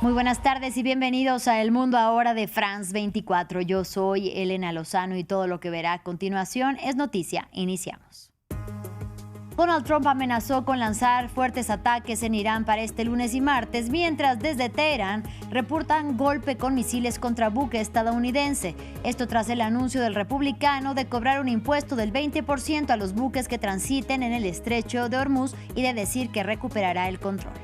Muy buenas tardes y bienvenidos a El Mundo Ahora de France 24. Yo soy Elena Lozano y todo lo que verá a continuación es noticia. Iniciamos. Donald Trump amenazó con lanzar fuertes ataques en Irán para este lunes y martes, mientras desde Teherán reportan golpe con misiles contra buque estadounidense. Esto tras el anuncio del republicano de cobrar un impuesto del 20% a los buques que transiten en el estrecho de Hormuz y de decir que recuperará el control.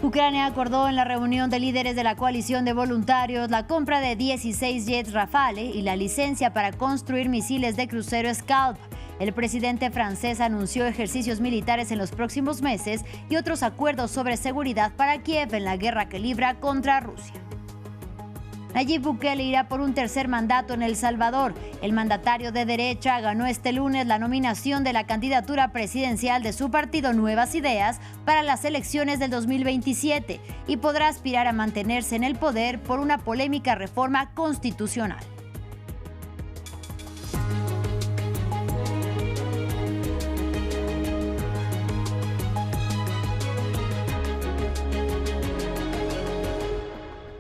Ucrania acordó en la reunión de líderes de la coalición de voluntarios la compra de 16 jets Rafale y la licencia para construir misiles de crucero Scalp. El presidente francés anunció ejercicios militares en los próximos meses y otros acuerdos sobre seguridad para Kiev en la guerra que libra contra Rusia. Nayib Bukele irá por un tercer mandato en El Salvador. El mandatario de derecha ganó este lunes la nominación de la candidatura presidencial de su partido Nuevas Ideas para las elecciones del 2027 y podrá aspirar a mantenerse en el poder por una polémica reforma constitucional.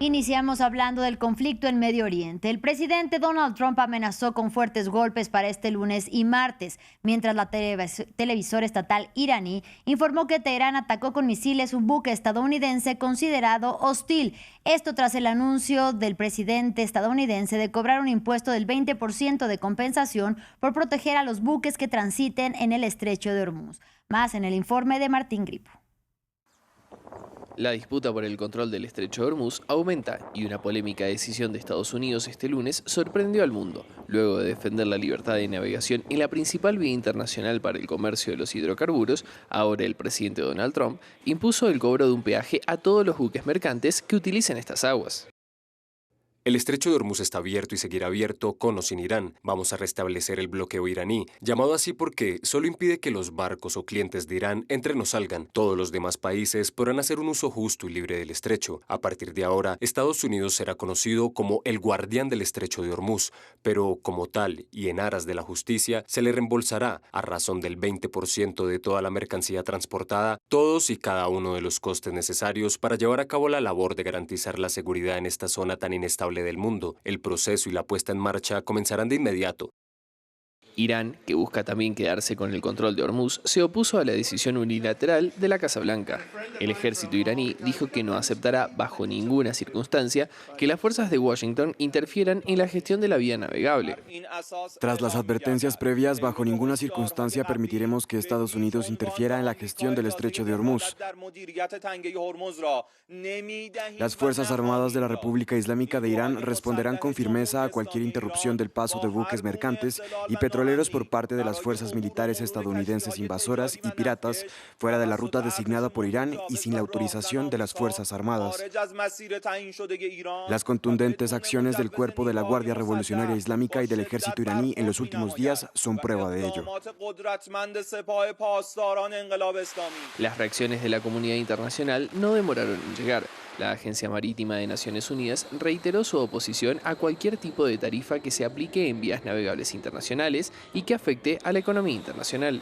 Iniciamos hablando del conflicto en Medio Oriente. El presidente Donald Trump amenazó con fuertes golpes para este lunes y martes, mientras la televisora estatal iraní informó que Teherán atacó con misiles un buque estadounidense considerado hostil. Esto tras el anuncio del presidente estadounidense de cobrar un impuesto del 20% de compensación por proteger a los buques que transiten en el estrecho de Hormuz. Más en el informe de Martín Gripo. La disputa por el control del estrecho de Hormuz aumenta y una polémica decisión de Estados Unidos este lunes sorprendió al mundo. Luego de defender la libertad de navegación en la principal vía internacional para el comercio de los hidrocarburos, ahora el presidente Donald Trump impuso el cobro de un peaje a todos los buques mercantes que utilicen estas aguas. El estrecho de Hormuz está abierto y seguirá abierto con o sin Irán. Vamos a restablecer el bloqueo iraní, llamado así porque solo impide que los barcos o clientes de Irán entren o salgan. Todos los demás países podrán hacer un uso justo y libre del estrecho. A partir de ahora, Estados Unidos será conocido como el guardián del estrecho de Hormuz, pero como tal y en aras de la justicia, se le reembolsará, a razón del 20% de toda la mercancía transportada, todos y cada uno de los costes necesarios para llevar a cabo la labor de garantizar la seguridad en esta zona tan inestable del mundo. El proceso y la puesta en marcha comenzarán de inmediato. Irán, que busca también quedarse con el control de Hormuz, se opuso a la decisión unilateral de la Casa Blanca. El ejército iraní dijo que no aceptará bajo ninguna circunstancia que las fuerzas de Washington interfieran en la gestión de la vía navegable. Tras las advertencias previas, bajo ninguna circunstancia permitiremos que Estados Unidos interfiera en la gestión del estrecho de Hormuz. Las Fuerzas Armadas de la República Islámica de Irán responderán con firmeza a cualquier interrupción del paso de buques mercantes y petroleros por parte de las fuerzas militares estadounidenses invasoras y piratas fuera de la ruta designada por Irán y sin la autorización de las Fuerzas Armadas. Las contundentes acciones del Cuerpo de la Guardia Revolucionaria Islámica y del ejército iraní en los últimos días son prueba de ello. Las reacciones de la comunidad internacional no demoraron en llegar. La Agencia Marítima de Naciones Unidas reiteró su oposición a cualquier tipo de tarifa que se aplique en vías navegables internacionales y que afecte a la economía internacional.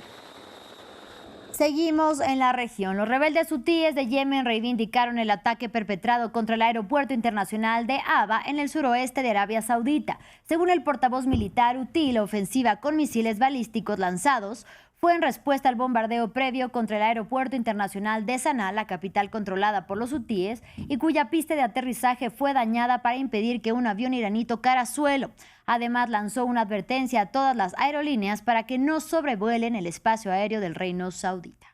Seguimos en la región. Los rebeldes hutíes de Yemen reivindicaron el ataque perpetrado contra el aeropuerto internacional de Aba en el suroeste de Arabia Saudita. Según el portavoz militar hutí, la ofensiva con misiles balísticos lanzados fue en respuesta al bombardeo previo contra el aeropuerto internacional de Sanaa, la capital controlada por los hutíes, y cuya pista de aterrizaje fue dañada para impedir que un avión iraní tocara suelo. Además, lanzó una advertencia a todas las aerolíneas para que no sobrevuelen el espacio aéreo del Reino Saudita.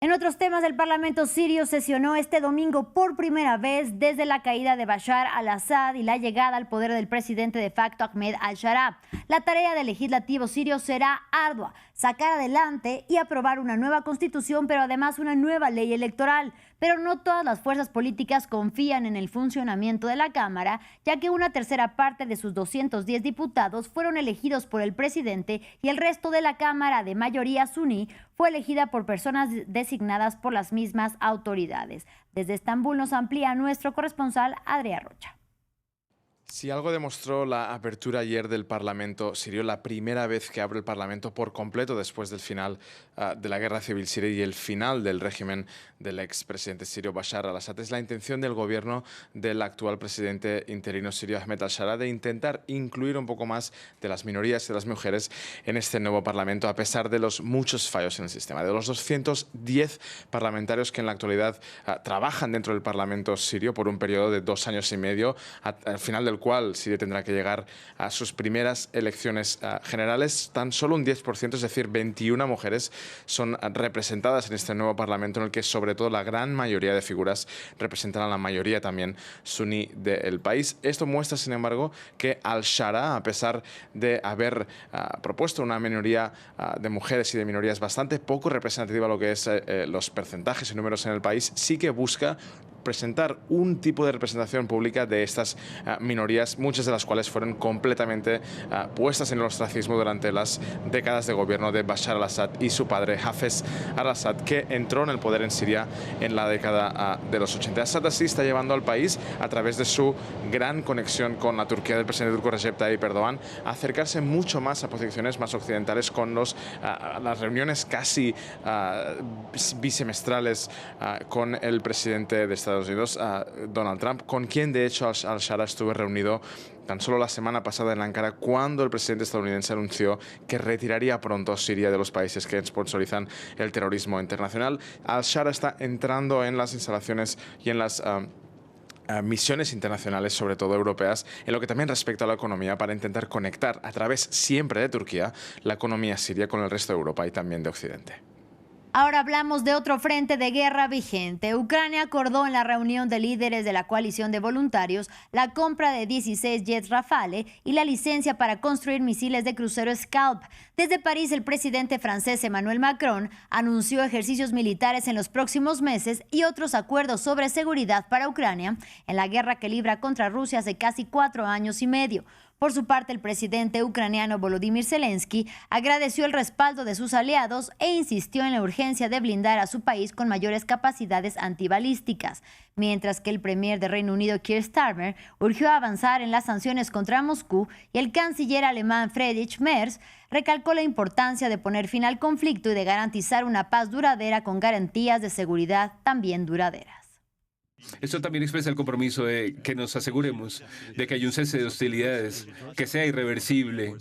En otros temas, el Parlamento sirio sesionó este domingo por primera vez desde la caída de Bashar al-Assad y la llegada al poder del presidente de facto Ahmed al-Sharaa. La tarea del legislativo sirio será ardua: sacar adelante y aprobar una nueva constitución, pero además una nueva ley electoral. Pero no todas las fuerzas políticas confían en el funcionamiento de la Cámara, ya que una tercera parte de sus 210 diputados fueron elegidos por el presidente y el resto de la Cámara, de mayoría suní, fue elegida por personas designadas por las mismas autoridades. Desde Estambul nos amplía nuestro corresponsal Adrián Rocha. Si algo demostró la apertura ayer del Parlamento sirio, la primera vez que abre el Parlamento por completo después del final de la guerra civil siria y el final del régimen del expresidente sirio Bashar al-Assad, es la intención del gobierno del actual presidente interino sirio Ahmed al-Shara de intentar incluir un poco más de las minorías y de las mujeres en este nuevo Parlamento, a pesar de los muchos fallos en el sistema. De los 210 parlamentarios que en la actualidad trabajan dentro del Parlamento sirio por un periodo de 2 años y medio, al final del cual Siria tendrá que llegar a sus primeras elecciones generales, tan solo un 10%, es decir, 21 mujeres son representadas en este nuevo Parlamento, en el que sobre todo la gran mayoría de figuras representan a la mayoría también suní del país. Esto muestra, sin embargo, que al-Shara, a pesar de haber propuesto una minoría de mujeres y de minorías bastante poco representativa a lo que es los porcentajes y números en el país, sí que busca presentar un tipo de representación pública de estas minorías, muchas de las cuales fueron completamente puestas en el ostracismo durante las décadas de gobierno de Bashar al-Assad y su padre Hafez al-Assad, que entró en el poder en Siria en la década de los 80. Assad así está llevando al país, a través de su gran conexión con la Turquía del presidente turco Recep Tayyip Erdogan, a acercarse mucho más a posiciones más occidentales con las reuniones casi bisemestrales con el presidente de Estados Unidos, Donald Trump, con quien de hecho al-Shara estuvo reunido tan solo la semana pasada en Ankara, cuando el presidente estadounidense anunció que retiraría pronto Siria de los países que sponsorizan el terrorismo internacional. Al-Shara está entrando en las instalaciones y en las misiones internacionales, sobre todo europeas, en lo que también respecta a la economía, para intentar conectar a través siempre de Turquía la economía siria con el resto de Europa y también de Occidente. Ahora hablamos de otro frente de guerra vigente. Ucrania acordó en la reunión de líderes de la coalición de voluntarios la compra de 16 jets Rafale y la licencia para construir misiles de crucero Scalp. Desde París, el presidente francés Emmanuel Macron anunció ejercicios militares en los próximos meses y otros acuerdos sobre seguridad para Ucrania en la guerra que libra contra Rusia hace casi 4 años y medio. Por su parte, el presidente ucraniano Volodymyr Zelensky agradeció el respaldo de sus aliados e insistió en la urgencia de blindar a su país con mayores capacidades antibalísticas, mientras que el premier de Reino Unido, Keir Starmer, urgió a avanzar en las sanciones contra Moscú, y el canciller alemán Friedrich Merz recalcó la importancia de poner fin al conflicto y de garantizar una paz duradera con garantías de seguridad también duraderas. Esto también expresa el compromiso de que nos aseguremos de que hay un cese de hostilidades, que sea irreversible.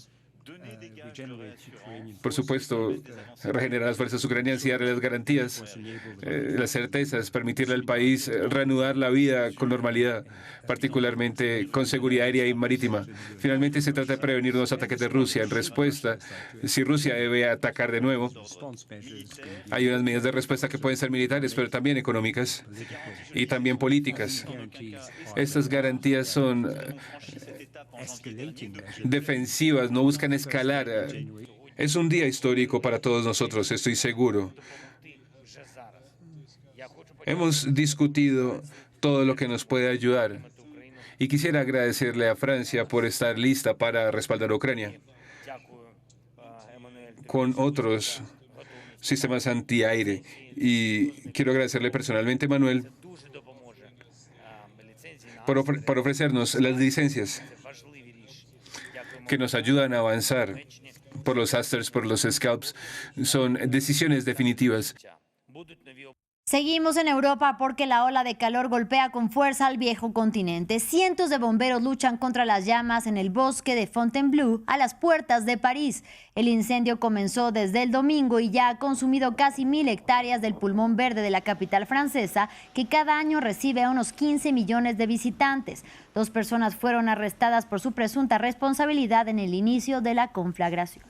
Por supuesto, regenerar las fuerzas ucranianas y darle las garantías, las certezas, permitirle al país reanudar la vida con normalidad, particularmente con seguridad aérea y marítima. Finalmente, se trata de prevenir los ataques de Rusia. En respuesta, si Rusia debe atacar de nuevo, hay unas medidas de respuesta que pueden ser militares, pero también económicas y también políticas. Estas garantías son defensivas, no buscan escalar. Es un día histórico para todos nosotros, estoy seguro. Hemos discutido todo lo que nos puede ayudar y quisiera agradecerle a Francia por estar lista para respaldar a Ucrania con otros sistemas antiaire. Y quiero agradecerle personalmente, Manuel, por ofrecernos las licencias que nos ayudan a avanzar por los Asters, por los Scalps. Son decisiones definitivas. Seguimos en Europa porque la ola de calor golpea con fuerza al viejo continente. Cientos de bomberos luchan contra las llamas en el bosque de Fontainebleau, a las puertas de París. El incendio comenzó desde el domingo y ya ha consumido casi 1.000 hectáreas del pulmón verde de la capital francesa, que cada año recibe a unos 15 millones de visitantes. 2 personas fueron arrestadas por su presunta responsabilidad en el inicio de la conflagración.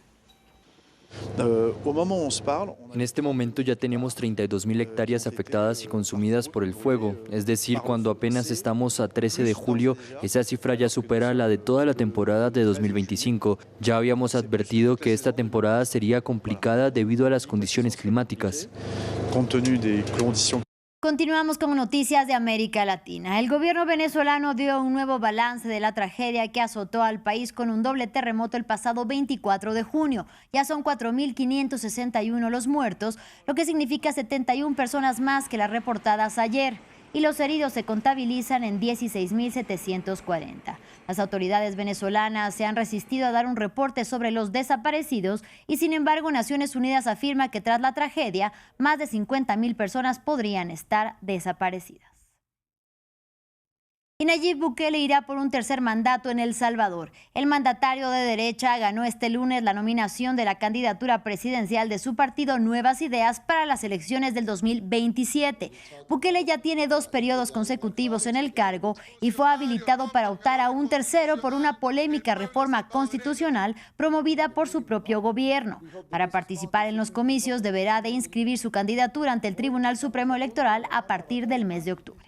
En este momento ya tenemos 32.000 hectáreas afectadas y consumidas por el fuego. Es decir, cuando apenas estamos a 13 de julio, esa cifra ya supera la de toda la temporada de 2025. Ya habíamos advertido que esta temporada sería complicada debido a las condiciones climáticas. Continuamos con noticias de América Latina. El gobierno venezolano dio un nuevo balance de la tragedia que azotó al país con un doble terremoto el pasado 24 de junio. Ya son 4.561 los muertos, lo que significa 71 personas más que las reportadas ayer. y los heridos se contabilizan en 16.740. Las autoridades venezolanas se han resistido a dar un reporte sobre los desaparecidos y, sin embargo, Naciones Unidas afirma que tras la tragedia, más de 50.000 personas podrían estar desaparecidas. Y Nayib Bukele irá por un tercer mandato en El Salvador. El mandatario de derecha ganó este lunes la nominación de la candidatura presidencial de su partido Nuevas Ideas para las elecciones del 2027. Bukele ya tiene 2 periodos consecutivos en el cargo y fue habilitado para optar a un tercero por una polémica reforma constitucional promovida por su propio gobierno. Para participar en los comicios deberá de inscribir su candidatura ante el Tribunal Supremo Electoral a partir del mes de octubre.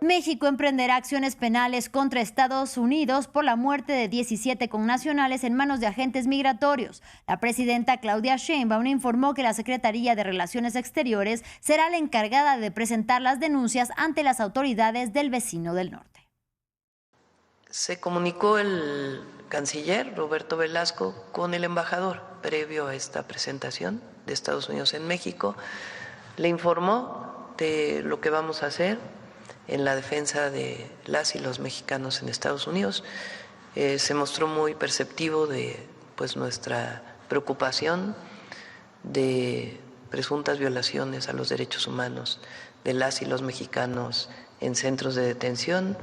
México emprenderá acciones penales contra Estados Unidos por la muerte de 17 connacionales en manos de agentes migratorios. La presidenta Claudia Sheinbaum informó que la Secretaría de Relaciones Exteriores será la encargada de presentar las denuncias ante las autoridades del vecino del norte. Se comunicó el canciller Roberto Velasco con el embajador previo a esta presentación de Estados Unidos en México. Le informó de lo que vamos a hacer en la defensa de las y los mexicanos en Estados Unidos. Se mostró muy perceptivo de nuestra preocupación de presuntas violaciones a los derechos humanos de las y los mexicanos en centros de detención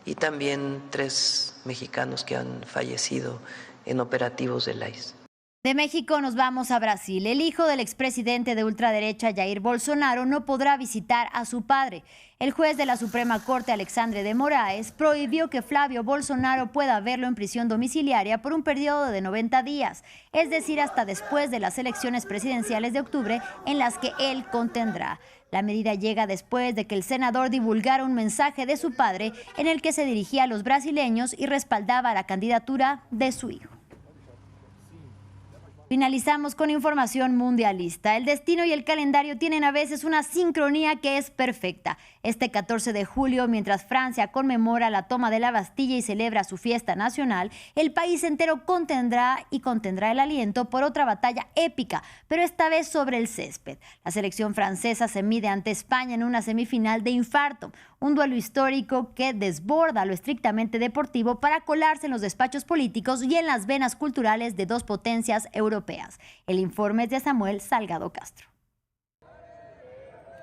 y también 3 mexicanos que han fallecido en operativos del ICE. De México nos vamos a Brasil. El hijo del expresidente de ultraderecha Jair Bolsonaro no podrá visitar a su padre. El juez de la Suprema Corte, Alexandre de Moraes, prohibió que Flavio Bolsonaro pueda verlo en prisión domiciliaria por un periodo de 90 días, es decir, hasta después de las elecciones presidenciales de octubre en las que él contendrá. La medida llega después de que el senador divulgara un mensaje de su padre en el que se dirigía a los brasileños y respaldaba la candidatura de su hijo. Finalizamos con información mundialista. El destino y el calendario tienen a veces una sincronía que es perfecta. Este 14 de julio, mientras Francia conmemora la toma de la Bastilla y celebra su fiesta nacional, el país entero contendrá el aliento por otra batalla épica, pero esta vez sobre el césped. La selección francesa se mide ante España en una semifinal de infarto, un duelo histórico que desborda lo estrictamente deportivo para colarse en los despachos políticos y en las venas culturales de 2 potencias europeas. El informe es de Samuel Salgado Castro.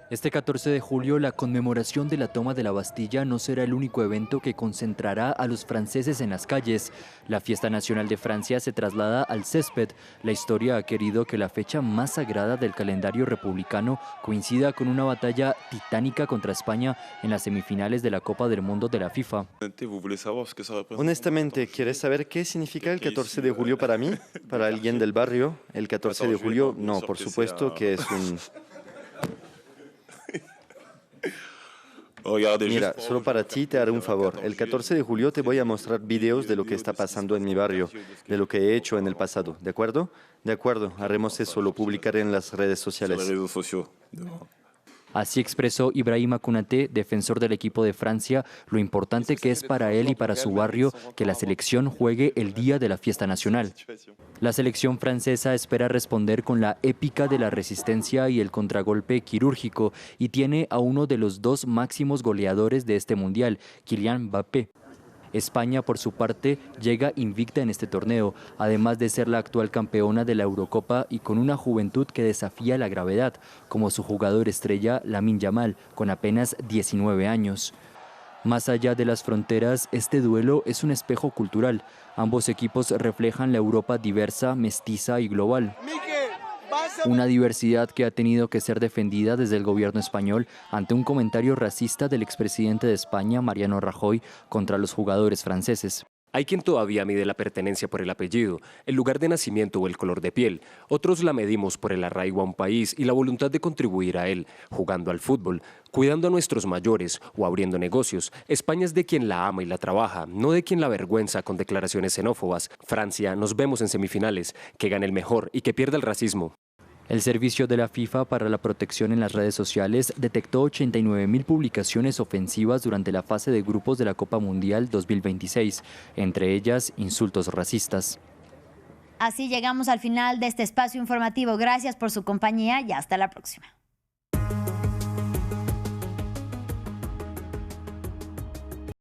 Este 14 de julio, la conmemoración de la toma de la Bastilla no será el único evento que concentrará a los franceses en las calles. La fiesta nacional de Francia se traslada al césped. La historia ha querido que la fecha más sagrada del calendario republicano coincida con una batalla titánica contra España en las semifinales de la Copa del Mundo de la FIFA. Honestamente, ¿quieres saber qué significa el 14 de julio para mí? ¿Para alguien del barrio? El 14 de julio, no, por supuesto que es un... Mira, solo para ti te haré un favor. El 14 de julio te voy a mostrar videos de lo que está pasando en mi barrio, de lo que he hecho en el pasado, ¿de acuerdo? De acuerdo, haremos eso, lo publicaré en las redes sociales. Así expresó Ibrahima Konaté, defensor del equipo de Francia, lo importante que es para él y para su barrio que la selección juegue el día de la fiesta nacional. La selección francesa espera responder con la épica de la resistencia y el contragolpe quirúrgico y tiene a uno de los 2 máximos goleadores de este mundial, Kylian Mbappé. España, por su parte, llega invicta en este torneo, además de ser la actual campeona de la Eurocopa y con una juventud que desafía la gravedad, como su jugador estrella Lamine Yamal, con apenas 19 años. Más allá de las fronteras, este duelo es un espejo cultural. Ambos equipos reflejan la Europa diversa, mestiza y global. Una diversidad que ha tenido que ser defendida desde el gobierno español ante un comentario racista del expresidente de España, Mariano Rajoy, contra los jugadores franceses. Hay quien todavía mide la pertenencia por el apellido, el lugar de nacimiento o el color de piel. Otros la medimos por el arraigo a un país y la voluntad de contribuir a él, jugando al fútbol, cuidando a nuestros mayores o abriendo negocios. España es de quien la ama y la trabaja, no de quien la avergüenza con declaraciones xenófobas. Francia, nos vemos en semifinales, que gane el mejor y que pierda el racismo. El Servicio de la FIFA para la Protección en las Redes Sociales detectó 89.000 publicaciones ofensivas durante la fase de grupos de la Copa Mundial 2026, entre ellas insultos racistas. Así llegamos al final de este espacio informativo. Gracias por su compañía y hasta la próxima.